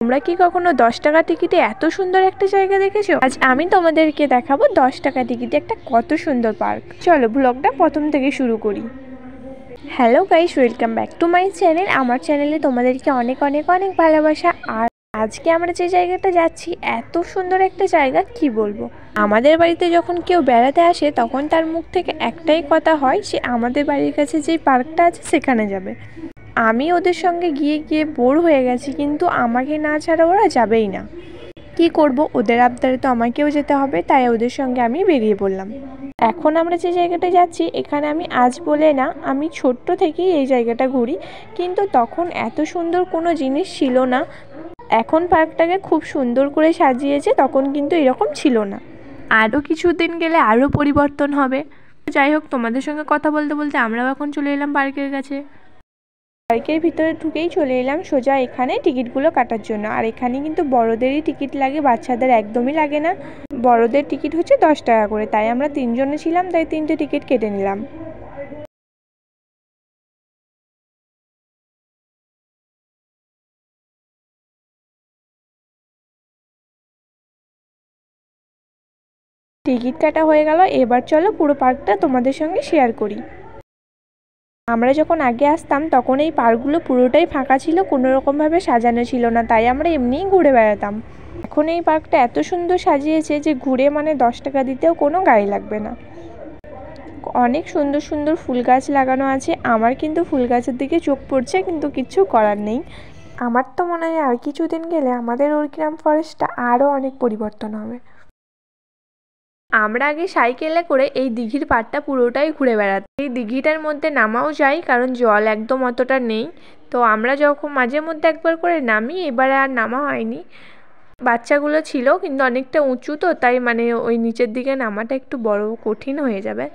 তোমরা কি কখনো 10 টাকা টিকিটে এত সুন্দর একটা জায়গা দেখেছো? আজ আমি তোমাদেরকে দেখাবো 10 টাকা টিকিটে একটা কত সুন্দর পার্ক। চলো ব্লগটা প্রথম থেকে শুরু করি। Hello guys, welcome back to my channel. আমার চ্যানেলে তোমাদেরকে অনেক অনেক অনেক ভালোবাসা। আর আজকে আমরা যে জায়গাটা যাচ্ছি, এত সুন্দর একটা জায়গা কি বলবো। আমাদের বাড়িতে যখন কেউ বেড়াতে আসে তখন তার মুখ থেকে একটাই কথা হয়, সে আমাদের বাড়ির কাছে যেই পার্কটা আছে সেখানে যাবে। আমি ওদের সঙ্গে গিয়ে গিয়ে বোর হয়ে গেছি, কিন্তু আমাকে না ছাড়া ওরা যাবেই না। কি করব, ওদের আবদারে তো আমাকেও যেতে হবে, তাই ওদের সঙ্গে আমি বেরিয়ে পড়লাম। এখন আমরা যে জায়গাটা যাচ্ছি, এখানে আমি আজ বলে না, আমি ছোট্ট থেকেই এই জায়গাটা ঘুরি, কিন্তু তখন এত সুন্দর কোনো জিনিস ছিল না। এখন পার্কটাকে খুব সুন্দর করে সাজিয়েছে, তখন কিন্তু এরকম ছিল না। আরও কিছুদিন গেলে আরও পরিবর্তন হবে। যাই হোক, তোমাদের সঙ্গে কথা বলতে বলতে আমরাও এখন চলে এলাম পার্কের কাছে। পার্কের ভিতরে ঢুকেই চলে এলাম সোজা এখানে টিকিটগুলো কাটার জন্য। আর এখানে কিন্তু বড়দেরই টিকিট লাগে, বাচ্চাদের একদমই লাগে না। বড়দের টিকিট হচ্ছে 10 টাকা করে, তাই আমরা 3 জনে ছিলাম, তাই 3টে টিকিট কেটে নিলাম। টিকিট কাটা হয়ে গেল, এবার চলো পুরো পার্কটা তোমাদের সঙ্গে শেয়ার করি। আমরা যখন আগে আসতাম তখন এই পার্কগুলো পুরোটাই ফাঁকা ছিল, কোনো রকমভাবে সাজানো ছিল না, তাই আমরা এমনিই ঘুরে বেড়াতাম। এখন এই পার্কটা এত সুন্দর সাজিয়েছে যে ঘুরে 10 টাকা দিতেও কোনো গায়ে লাগবে না। অনেক সুন্দর সুন্দর ফুল গাছ লাগানো আছে। আমার কিন্তু ফুল গাছের দিকে চোখ পড়ছে, কিন্তু কিচ্ছু করার নেই। আমার তো মনে হয় আর কিছুদিন গেলে আমাদের ওরগ্রাম ফরেস্টটা আরও অনেক পরিবর্তন হবে। আমরা আগে সাইকেলে করে এই দিঘির পাড়টা পুরোটাই ঘুরে বেড়াতাম। এই দিঘিটার মধ্যে নামাও যায়, কারণ জল একদম অতটা নেই। তো আমরা যখন মাঝে মধ্যে একবার করে নামি, এবারে আর নামা হয়নি। বাচ্চাগুলো ছিল, কিন্তু অনেকটা উঁচু তো, তাই ওই নিচের দিকে নামাটা একটু বড় কঠিন হয়ে যাবে।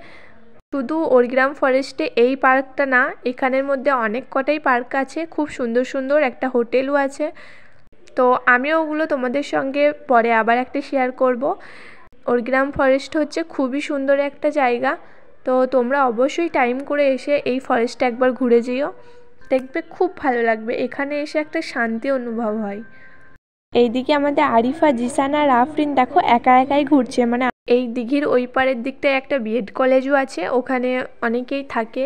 শুধু ওরগ্রাম ফরেস্টে এই পার্কটা না, এখানের মধ্যে অনেক কটাই পার্ক আছে, খুব সুন্দর সুন্দর, একটা হোটেলও আছে। তো আমিও ওগুলো তোমাদের সঙ্গে পরে আবার একটা শেয়ার করব। ওরগ্রাম ফরেস্ট হচ্ছে খুবই সুন্দর একটা জায়গা, তো তোমরা অবশ্যই টাইম করে এসে এই ফরেস্টটা একবার ঘুরে যেও, দেখবে খুব ভালো লাগবে। এখানে এসে একটা শান্তি অনুভব হয়। এইদিকে আমাদের আরিফা, জিসান আর আফরিন দেখো একা একাই ঘুরছে। এই দিঘির ওই পারের দিকটায় একটা বিএড কলেজও আছে, ওখানে অনেকেই থাকে।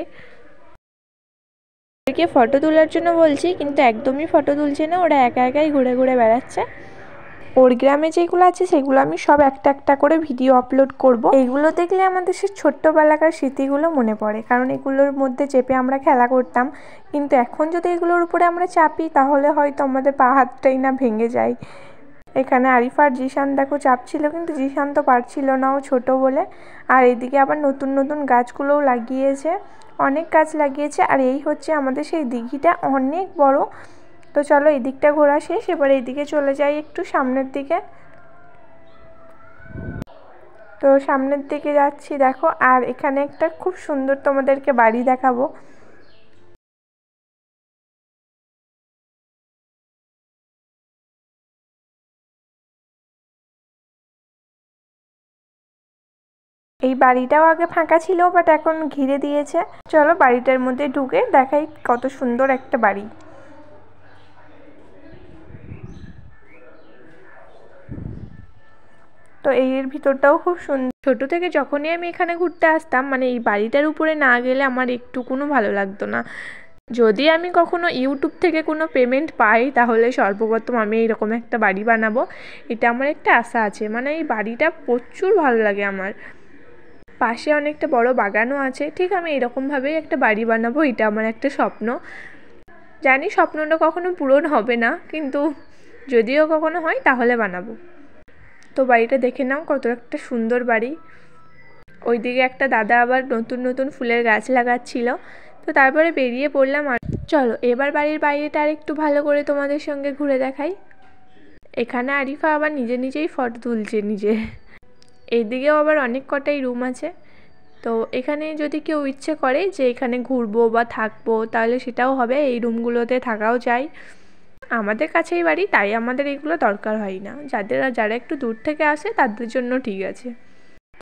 ওদেরকে ফটো তোলার জন্য বলছি, কিন্তু একদমই ফটো তুলছে না, ওরা একা একাই ঘুরে ঘুরে বেড়াচ্ছে। ওর গ্রামে যেগুলো আছে সেগুলো আমি সব একটা একটা করে ভিডিও আপলোড করব। এইগুলো দেখলে আমাদের সে ছোট্টবেলাকার স্মৃতিগুলো মনে পড়ে, কারণ এগুলোর মধ্যে চেপে আমরা খেলা করতাম। কিন্তু এখন যদি এগুলোর উপরে আমরা চাপি, তাহলে হয়তো আমাদের পা হাতটাই না ভেঙে যায়। এখানে আরিফা আর জিসান দেখো চাপছিল, কিন্তু জিসান তো পারছিল না, ও ছোটো বলে। আর এদিকে আবার নতুন নতুন গাছগুলোও লাগিয়েছে, অনেক গাছ লাগিয়েছে। আর এই হচ্ছে আমাদের সেই দিঘিটা, অনেক বড়। তো চলো এদিকটা ঘোরা শেষ, এবার এইদিকে চলে যাই একটু সামনের দিকে। তো সামনের দিকে যাচ্ছি দেখো, আর এখানে একটা খুব সুন্দর তোমাদেরকে বাড়ি দেখাবো। এই বাড়িটাও আগে ফাঁকা ছিল, বাট এখন ঘিরে দিয়েছে। চলো বাড়িটার মধ্যে ঢুকে দেখাই কত সুন্দর একটা বাড়ি। তো এর ভিতরটাও খুব সুন্দর। ছোটো থেকে যখনই আমি এখানে ঘুরতে আসতাম, এই বাড়িটার উপরে না গেলে আমার একটুকুনো ভালো লাগতো না। যদি আমি কখনো ইউটিউব থেকে কোনো পেমেন্ট পাই, তাহলে সর্বপ্রথম আমি এইরকম একটা বাড়ি বানাবো, এটা আমার একটা আশা আছে। এই বাড়িটা প্রচুর ভালো লাগে আমার। পাশে অনেকটা বড় বাগানও আছে। ঠিক আমি এরকমভাবেই একটা বাড়ি বানাবো, এটা আমার একটা স্বপ্ন। জানি স্বপ্নটা কখনো পূরণ হবে না, কিন্তু যদিও কখনো হয় তাহলে বানাবো। তো বাড়িটা দেখে নাও, কত একটা সুন্দর বাড়ি। ওইদিকে একটা দাদা আবার নতুন নতুন ফুলের গাছ লাগাচ্ছিল। তো তারপরে বেরিয়ে পড়লাম। আর চলো এবার বাড়ির বাইরেটা আর একটু ভালো করে তোমাদের সঙ্গে ঘুরে দেখাই। এখানে আরিফা আবার নিজে নিজেই ফটো তুলছে নিজে। এইদিকেও আবার অনেক কটাই রুম আছে। তো এখানে যদি কেউ ইচ্ছে করে যে এখানে ঘুরবো বা থাকবো, তাহলে সেটাও হবে, এই রুমগুলোতে থাকাও যায়। আমাদের কাছেই বাড়ি, তাই আমাদের এগুলো দরকার হয় না। যারা একটু দূর থেকে আসে তাদের জন্য ঠিক আছে।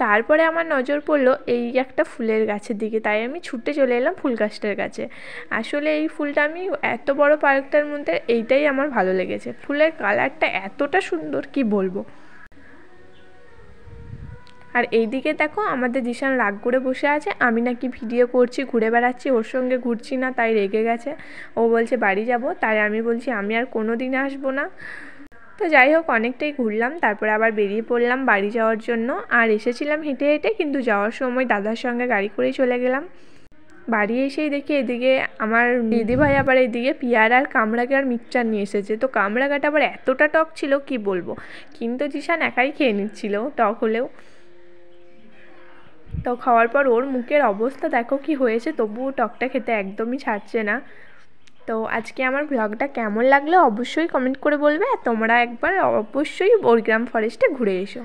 তারপরে আমার নজর পড়লো এই একটা ফুলের গাছের দিকে, তাই আমি ছুটে চলে এলাম ফুল গাছটার কাছে। আসলে এই ফুলটা আমি এত বড় পার্কটার মধ্যে এইটাই আমার ভালো লেগেছে, ফুলের কালারটা এতটা সুন্দর কি বলবো। আর এইদিকে দেখো আমাদের জিশান রাগ করে বসে আছে, আমি নাকি ভিডিও করছি, ঘুরে বেড়াচ্ছি, ওর সঙ্গে ঘুরছি না, তাই রেগে গেছে। ও বলছে বাড়ি যাব, তাই আমি বলছি আমি আর কোনো দিন আসবো না। তো যাই হোক, অনেকটাই ঘুরলাম, তারপরে আবার বেরিয়ে পড়লাম বাড়ি যাওয়ার জন্য। আর এসেছিলাম হেঁটে হেঁটে, কিন্তু যাওয়ার সময় দাদার সঙ্গে গাড়ি করেই চলে গেলাম। বাড়ি এসেই দেখি এদিকে আমার দিদিভাই আবার এদিকে পেয়ারা আর কামড়াকে আর মিক্সচার নিয়ে এসেছে। তো কামড়াকাটা আবার এতটা টক ছিল কি বলবো, কিন্তু জিশান একাই খেয়ে নিচ্ছিল টক হলেও। তো খাওয়ার পর ওর মুখের অবস্থা দেখো কি হয়েছে, তবুও টকটা খেতে একদমই ছাড়ছে না। তো আজকে আমার ব্লগটা কেমন লাগলো অবশ্যই কমেন্ট করে বলবে, আর তোমরা একবার অবশ্যই বড়গ্রাম ফরেস্টে ঘুরে এসো।